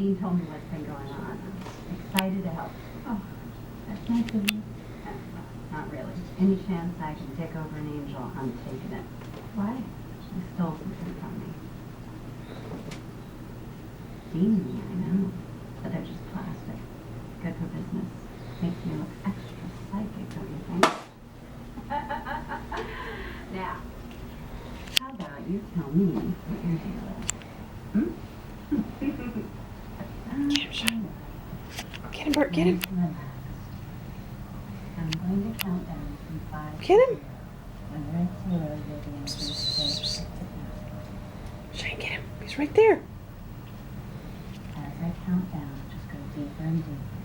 Dean told me what's been going on. I'm excited to help. Oh, that's nice of you. Not really. Any chance I can take over an angel, I'm taking it. Why? He stole something from me. Dean and me, I know. But they're just plastic. Good for business. Makes me look extra psychic, don't you think? Now, how about you tell me what your deal is? Hmm? Get him, Sean. Get him, Bert. Get him. Relax. I'm going to count down from 5 Get him. to 0. When you're at 0, you'll be in a good state. Shane, get him. He's right there. As I count down, just go deeper and deeper.